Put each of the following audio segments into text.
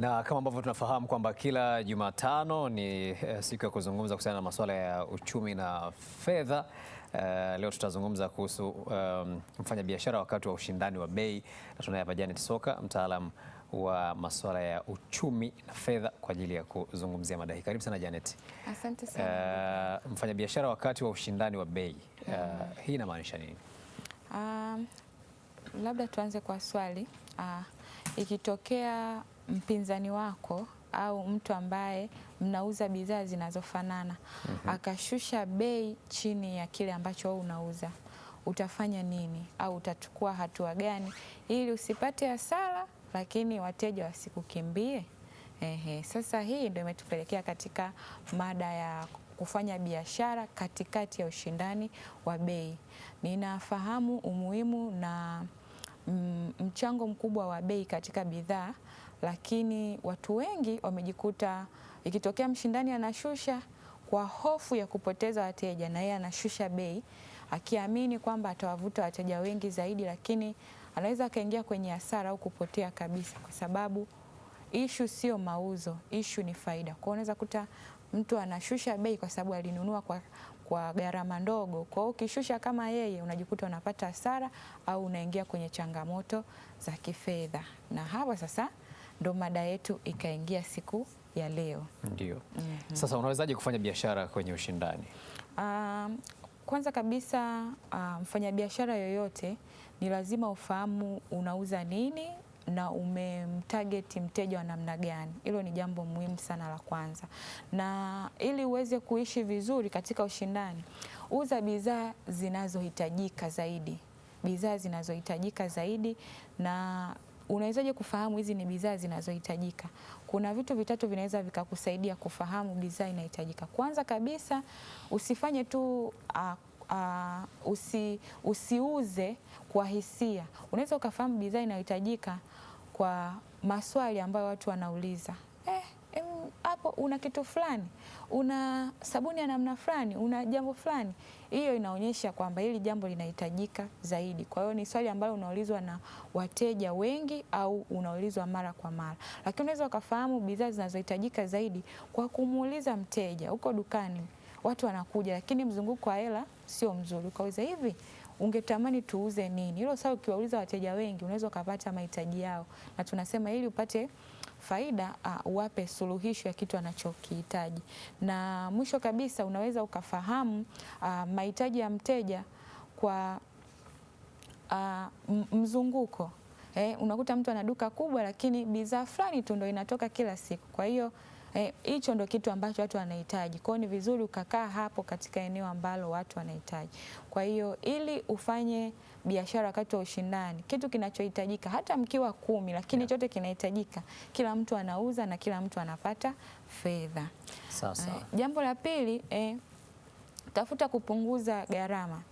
Na kama ambavyo tunafahamu kwamba kila Jumatano ni siku ya kuzungumza kuhusiana na masuala ya uchumi na fedha. Leo tutazungumza kuhusu mfanyabiashara wakati wa ushindani wa bei, na tunaye hapa Janet Soka, mtaalamu wa masuala ya uchumi na fedha kwa ajili ya kuzungumzia mada hii. Karibu sana Janet. Asante sana. Mfanyabiashara wakati wa ushindani wa bei, hii inamaanisha nini? Labda tuanze kwa swali. Ikitokea mpinzani wako au mtu ambaye mnauza bidhaa zinazofanana akashusha bei chini ya kile ambacho wewe unauza, utafanya nini au utachukua hatua gani ili usipate hasara lakini wateja wasikukimbie? Sasa hii ndio imetupelekea katika mada ya kufanya biashara katikati ya ushindani wa bei. Ninafahamu umuhimu na mchango mkubwa wa bei katika bidhaa, lakini watu wengi wamejikuta ikitokea mshindani anashusha kwa hofu ya kupoteza wateja, na yeye anashusha bei akiamini kwamba atawavuta wateja wengi zaidi, lakini anaweza akaingia kwenye hasara au kupotea kabisa, kwa sababu ishu sio mauzo, ishu ni faida. Kwa unaweza kuta mtu anashusha bei kwa sababu alinunua kwa gharama ndogo. Kwa hiyo ukishusha kama yeye, unajikuta unapata hasara au unaingia kwenye changamoto za kifedha. Na hapa sasa ndo mada yetu ikaingia siku ya leo. Ndio. Sasa unawezaje kufanya biashara kwenye ushindani? Kwanza kabisa, mfanyabiashara yoyote ni lazima ufahamu unauza nini na umemtarget mteja wa namna gani. Hilo ni jambo muhimu sana la kwanza. Na ili uweze kuishi vizuri katika ushindani, uza bidhaa zinazohitajika zaidi. Bidhaa zinazohitajika zaidi. Na unawezaje kufahamu hizi ni bidhaa zinazohitajika? Kuna vitu vitatu vinaweza vikakusaidia kufahamu bidhaa inahitajika. Kwanza kabisa, usifanye tu usiuze kwa hisia. Unaweza ukafahamu bidhaa inayohitajika kwa maswali ambayo watu wanauliza. Hapo una kitu fulani, una sabuni ya namna fulani, una jambo fulani. Hiyo inaonyesha kwamba hili jambo linahitajika zaidi. Kwa hiyo ni swali ambalo unaulizwa na wateja wengi au unaulizwa mara kwa mara. Lakini unaweza ukafahamu bidhaa zinazohitajika zaidi kwa kumuuliza mteja. Huko dukani watu wanakuja, lakini mzunguko wa hela sio mzuri. Ukauliza, hivi ungetamani tuuze nini? Hilo sasa ukiwauliza wateja wengi unaweza ukapata mahitaji yao, na tunasema ili upate faida uwape suluhisho ya kitu anachokihitaji. Na mwisho kabisa, unaweza ukafahamu mahitaji ya mteja kwa mzunguko. Unakuta mtu ana duka kubwa lakini bidhaa fulani tu ndio inatoka kila siku. Kwa hiyo hicho ndo kitu ambacho watu wanahitaji. Kwa hiyo ni vizuri ukakaa hapo katika eneo ambalo watu wanahitaji. Kwa hiyo ili ufanye biashara wakati wa ushindani, kitu kinachohitajika hata mkiwa 10 lakini chote kinahitajika, kila mtu anauza na kila mtu anapata fedha. Sasa jambo la pili, tafuta kupunguza gharama.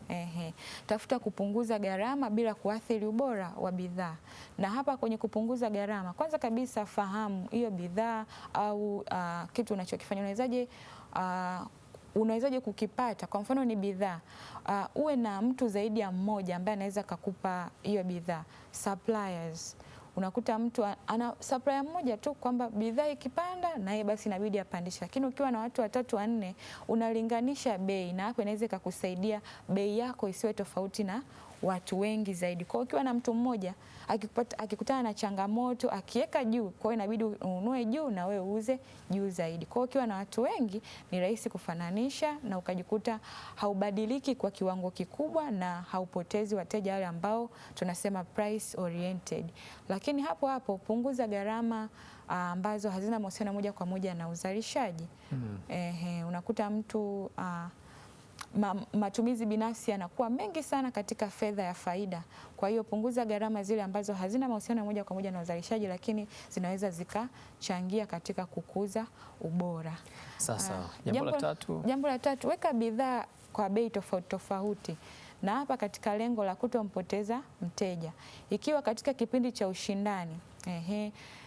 Tafuta kupunguza gharama bila kuathiri ubora wa bidhaa. Na hapa kwenye kupunguza gharama, kwanza kabisa fahamu hiyo bidhaa au kitu unachokifanya unawezaje kukipata. Kwa mfano ni bidhaa, uwe na mtu zaidi ya mmoja ambaye anaweza kukupa hiyo bidhaa, suppliers. Unakuta mtu ana supplier mmoja tu, kwamba bidhaa ikipanda na yeye basi inabidi apandishe. Lakini ukiwa na watu 3 4 unalinganisha bei, na hapo inaweza kukusaidia bei yako isiwe tofauti na watu wengi zaidi. Kwa hiyo ukiwa na mtu mmoja akikutana na changamoto akiweka juu, kwa hiyo inabidi ununue juu na wewe uuze juu zaidi. Kwa hiyo ukiwa na watu wengi ni rahisi kufananisha na ukajikuta haubadiliki kwa kiwango kikubwa na haupotezi wateja wale ambao tunasema price oriented. Lakini hapo hapo punguza gharama ambazo hazina mahusiano moja kwa moja na uzalishaji. Unakuta mtu matumizi binafsi yanakuwa mengi sana katika fedha ya faida. Kwa hiyo punguza gharama zile ambazo hazina mahusiano moja kwa moja na uzalishaji, lakini zinaweza zikachangia katika kukuza ubora. Sasa jambo la tatu, weka bidhaa kwa bei tofauti tofauti, na hapa katika lengo la kutompoteza mteja. Ikiwa katika kipindi cha ushindani,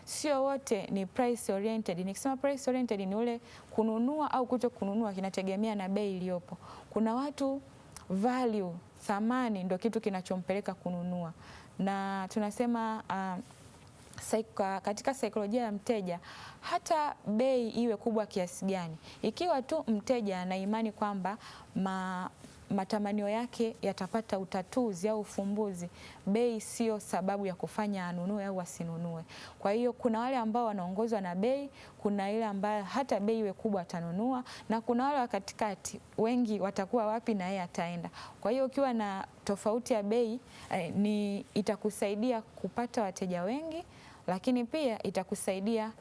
sio wote ni price oriented. Nikisema price oriented ni ule kununua au kuto kununua kinategemea na bei iliyopo. Kuna watu value, thamani ndio kitu kinachompeleka kununua, na tunasema katika saikolojia ya mteja, hata bei iwe kubwa kiasi gani, ikiwa tu mteja ana imani kwamba matamanio yake yatapata utatuzi au ufumbuzi, bei sio sababu ya kufanya anunue au asinunue. Kwa hiyo kuna wale ambao wanaongozwa na bei, kuna ile ambayo hata bei iwe kubwa atanunua, na kuna wale wa katikati, wengi watakuwa wapi na yeye ataenda. Kwa hiyo ukiwa na tofauti ya bei itakusaidia kupata wateja wengi, lakini pia itakusaidia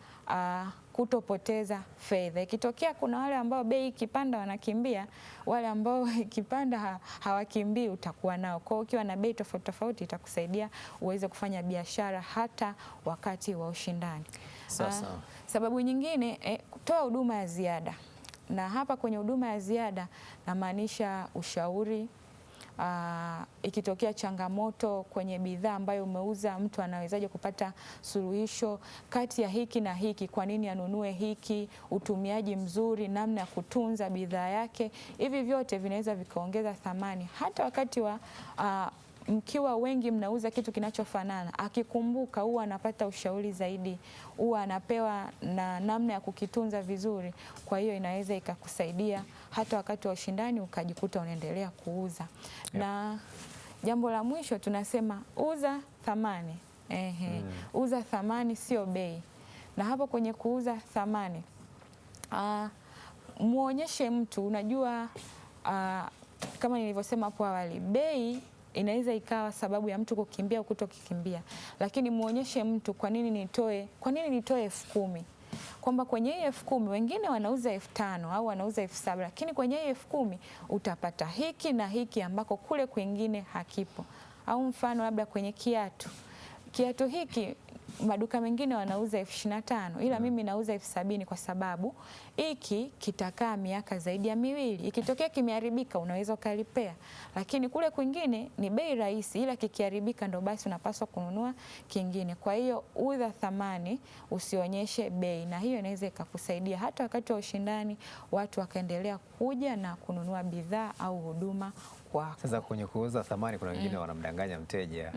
kutopoteza fedha. Ikitokea kuna wale ambao bei ikipanda wanakimbia, wale ambao ikipanda hawakimbii, utakuwa nao. Kwa hiyo ukiwa na bei tofauti tofauti itakusaidia uweze kufanya biashara hata wakati wa ushindani. Sasa sababu nyingine, kutoa huduma ya ziada, na hapa kwenye huduma ya ziada namaanisha ushauri. Ikitokea changamoto kwenye bidhaa ambayo umeuza, mtu anawezaje kupata suluhisho kati ya hiki na hiki, kwa nini anunue hiki, utumiaji mzuri, namna ya kutunza bidhaa yake. Hivi vyote vinaweza vikaongeza thamani hata wakati wa mkiwa wengi mnauza kitu kinachofanana. Akikumbuka huwa anapata ushauri zaidi, huwa anapewa na namna ya kukitunza vizuri. Kwa hiyo inaweza ikakusaidia hata wakati wa ushindani ukajikuta unaendelea kuuza. Na jambo la mwisho tunasema uza thamani. Uza thamani, sio bei. Na hapo kwenye kuuza thamani, muonyeshe mtu, unajua kama nilivyosema hapo awali, bei inaweza ikawa sababu ya mtu kukimbia au kutokikimbia, lakini muonyeshe mtu kwa nini nitoe 10,000, kwamba kwenye hii 10,000 wengine wanauza 5,000 au wanauza 7,000, lakini kwenye hii 10,000 utapata hiki na hiki ambako kule kwingine hakipo. Au mfano labda kwenye kiatu hiki maduka mengine wanauza 25,000 ila mimi nauza 70,000 kwa sababu hiki kitakaa miaka zaidi ya 2. Ikitokea kimeharibika unaweza ukalipea, lakini kule kwingine ni bei rahisi, ila kikiharibika ndo basi unapaswa kununua kingine. Kwa hiyo uza thamani, usionyeshe bei, na hiyo inaweza ikakusaidia hata wakati wa ushindani watu wakaendelea kuja na kununua bidhaa au huduma kwako. Sasa kwenye kuuza thamani kuna wengine wanamdanganya mteja.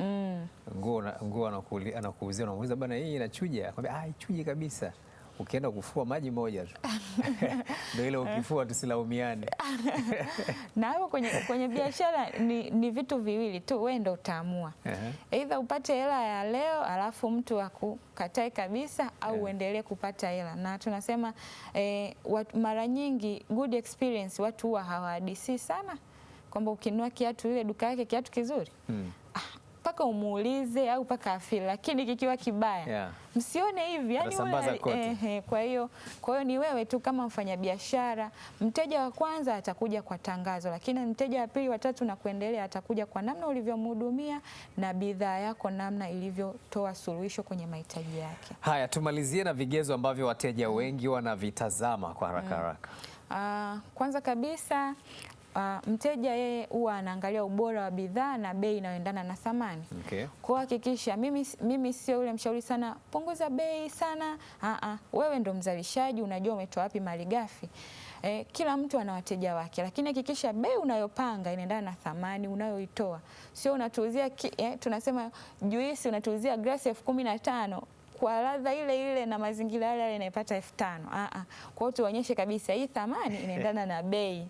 Nguo anakuuzia, unamuuliza bana, hii inachuja, akwambia haichuji kabisa. Ukienda kufua maji moja tu ndio ile ukifua tusilaumiane. Na hapo kwenye biashara ni vitu viwili tu, wewe ndio utaamua. Either upate hela ya leo alafu mtu akukatae kabisa, au uendelee kupata hela. Na tunasema mara nyingi good experience watu huwa hawahadisi sana, kwamba ukinunua kiatu ile duka yake kiatu kizuri mpaka umuulize au mpaka afili, lakini kikiwa kibaya msione hivi, yani kwa hiyo ni wewe tu kama mfanyabiashara. Mteja wa kwanza atakuja kwa tangazo, lakini mteja wa pili, wa tatu na kuendelea atakuja kwa namna ulivyomhudumia na bidhaa yako namna ilivyotoa suluhisho kwenye mahitaji yake. Haya, tumalizie na vigezo ambavyo wateja wengi wanavitazama kwa haraka haraka. Kwanza kabisa, mteja yeye huwa anaangalia ubora wa bidhaa na bei inayoendana na thamani. Kwa hakikisha, mimi sio yule mshauri sana punguza bei sana. Wewe ndo mzalishaji, unajua umetoa wapi malighafi. Kila mtu ana wateja wake, lakini hakikisha bei unayopanga inaendana na thamani unayoitoa. Sio unatuuzia tunasema juisi unatuuzia glasi 15,000 kwa ladha ile ile na mazingira yale inayopata 5,000. Kwa hiyo tuonyeshe kabisa hii thamani inaendana na bei.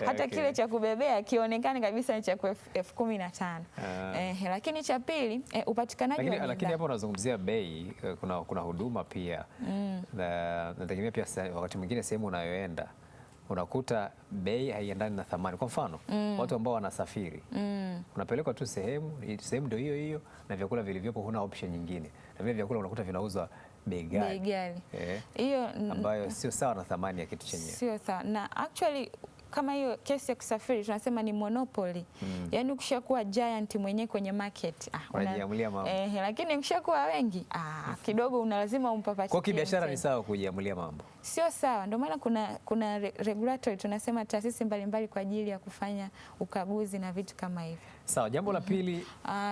Hata kile cha kubebea kionekane kabisa ni cha 15,000. Lakini cha pili, upatikanaji wa bidhaa. Lakini hapo unazungumzia bei, kuna huduma pia. Nategemea pia wakati mwingine sehemu unayoenda unakuta bei haiendani na thamani. Kwa mfano, watu ambao wanasafiri, unapelekwa tu sehemu ndio hiyo hiyo, na vyakula vilivyopo huna option nyingine, na vile vyakula unakuta vinauzwa bei ghali. Hiyo ambayo sio sawa na thamani ya kitu chenyewe. Sio sawa. Na actually kama hiyo kesi ya kusafiri tunasema ni monopoly. Yaani ukishakuwa giant mwenyewe kwenye market, unajiamulia mambo. Lakini ukishakuwa wengi, kidogo unalazima umpapatie. Kwa kibiashara ni sawa kujiamulia mambo. Sio sawa. Ndio maana kuna regulatory, tunasema taasisi mbalimbali kwa ajili ya kufanya ukaguzi na vitu kama hivyo. Sawa, jambo la pili.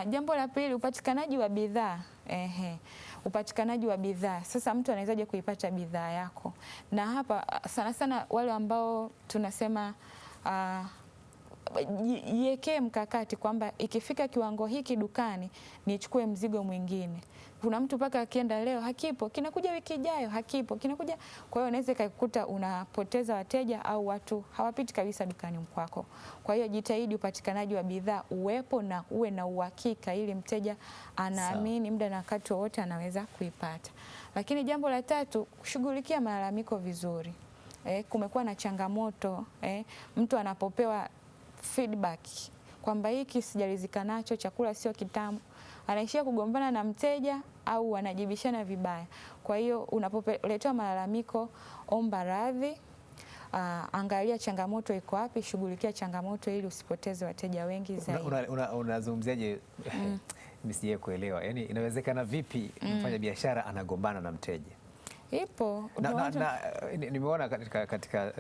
Jambo la pili, upatikanaji wa bidhaa. Upatikanaji wa bidhaa. Sasa mtu anawezaje kuipata bidhaa yako? Na hapa sana sana wale ambao tunasema jiwekee mkakati kwamba ikifika kiwango hiki dukani nichukue mzigo mwingine. Kuna mtu mpaka akienda leo hakipo, kinakuja wiki ijayo hakipo, kinakuja. Kwa hiyo unaweza kukuta unapoteza wateja au watu hawapiti kabisa dukani kwako. Kwa hiyo jitahidi upatikanaji wa bidhaa uwepo na uwe na uhakika, ili mteja anaamini muda na wakati wowote anaweza kuipata. Lakini jambo la tatu, kushughulikia malalamiko vizuri. Kumekuwa na changamoto mtu anapopewa feedback kwamba hiki sijaridhika nacho, chakula sio kitamu, anaishia kugombana na mteja au wanajibishana vibaya. Kwa hiyo unapoletewa malalamiko, omba radhi, angalia changamoto iko wapi, shughulikia changamoto ili usipoteze wateja wengi zaidi. Unazungumziaje? Nisije kuelewa, yaani inawezekana vipi mfanya biashara anagombana na mteja? Ipo nimeona katika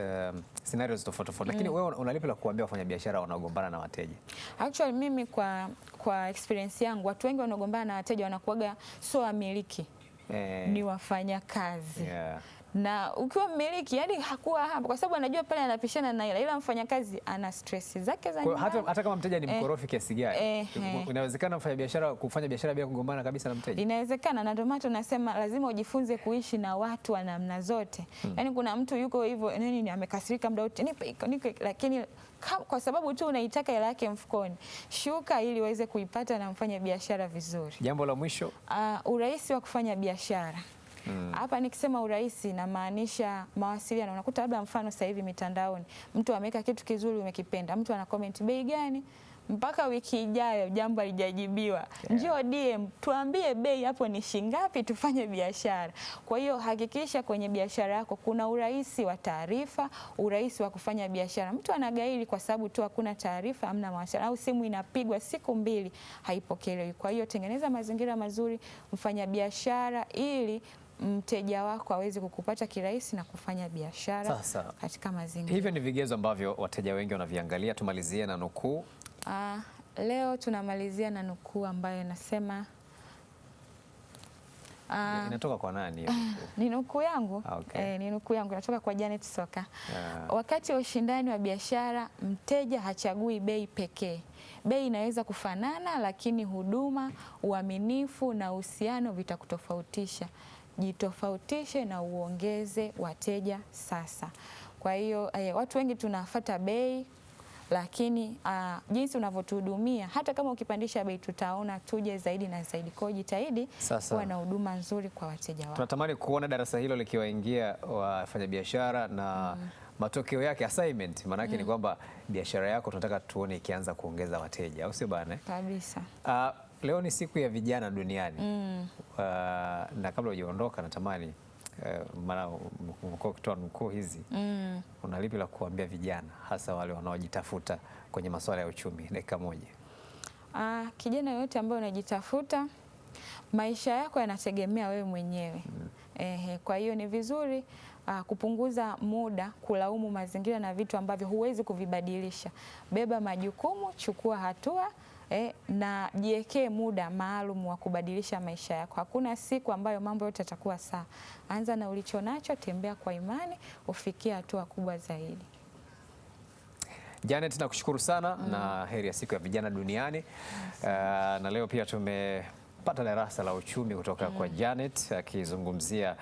scenarios tofauti tofauti, lakini wewe unalipi la kuambia wafanya biashara wanaogombana na wateja? Actually mimi kwa experience yangu, watu wengi wanaogombana na wateja wanakuwaga sio wamiliki, ni wafanyakazi. Na ukiwa mmiliki, yani hakuwa hapo kwa sababu anajua pale anapishana na ila mfanyakazi ana stress zake za nyumbani. Hata kama mteja ni mkorofi kiasi gani, inawezekana kufanya biashara bila kugombana kabisa na mteja. Inawezekana, na ndio maana tunasema lazima ujifunze kuishi na watu wa namna zote. Yani kuna mtu yuko hivyo nini, amekasirika muda wote, nipe, lakini kwa sababu tu unaitaka hela yake mfukoni, shuka ili uweze kuipata na mfanya biashara vizuri. Jambo la mwisho, urahisi wa kufanya biashara. Hapa nikisema urahisi namaanisha mawasiliano. Unakuta labda mfano sasa hivi mitandaoni mtu ameweka kitu kizuri umekipenda, mtu ana comment bei gani, mpaka wiki ijayo jambo halijajibiwa, njoo DM tuambie bei hapo ni shingapi, tufanye biashara. Kwa hiyo hakikisha kwenye biashara yako kuna urahisi wa taarifa, urahisi wa kufanya biashara. Mtu anagairi kwa sababu tu hakuna taarifa, hamna mawasiliano, au simu inapigwa siku 2 haipokelewi. Kwa hiyo tengeneza mazingira mazuri mfanya biashara, ili mteja wako aweze kukupata kirahisi na kufanya biashara katika mazingira. Hivyo ni vigezo ambavyo wateja wengi wanaviangalia. Tumalizie na nukuu. Leo tunamalizia na nukuu ambayo inasema inatoka kwa nani? Ni nukuu yangu. Okay. Ni nukuu yangu, inatoka kwa Janet Soka. Wakati wa ushindani wa biashara, mteja hachagui bei pekee. Bei inaweza kufanana, lakini huduma, uaminifu na uhusiano vitakutofautisha. Jitofautishe na uongeze wateja sasa. Kwa hiyo watu wengi tunafuata bei, lakini jinsi unavyotuhudumia, hata kama ukipandisha bei tutaona tuje zaidi na zaidi. Kwa hiyo jitahidi kuwa na huduma nzuri kwa wateja wako. Tunatamani kuona darasa hilo likiwaingia wafanyabiashara na matokeo yake, assignment maanake ni kwamba biashara yako tunataka tuone ikianza kuongeza wateja, au sio bana? Kabisa. Leo ni siku ya vijana duniani. Na kabla hujaondoka natamani maana ukitoa nukuu hizi, unalipi la kuambia vijana hasa wale wanaojitafuta kwenye masuala ya uchumi? Dakika moja. Kijana yote ambaye unajitafuta, maisha yako yanategemea wewe mwenyewe. Kwa hiyo ni vizuri kupunguza muda kulaumu mazingira na vitu ambavyo huwezi kuvibadilisha. Beba majukumu, chukua hatua, na jiwekee muda maalum wa kubadilisha maisha yako. Hakuna siku ambayo mambo yote yatakuwa sawa. Anza na ulicho nacho, tembea kwa imani, ufikie hatua kubwa zaidi. Janet, nakushukuru sana na heri ya siku ya vijana duniani. Na leo pia tumepata darasa la uchumi kutoka kwa Janet akizungumzia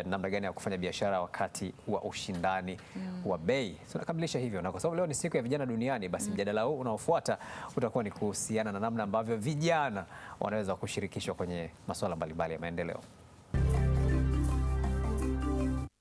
namna gani ya kufanya biashara wakati wa ushindani wa bei. Tunakamilisha hivyo, na kwa sababu leo ni siku ya vijana duniani, basi mjadala huu unaofuata utakuwa ni kuhusiana na namna ambavyo vijana wanaweza kushirikishwa kwenye masuala mbalimbali ya maendeleo.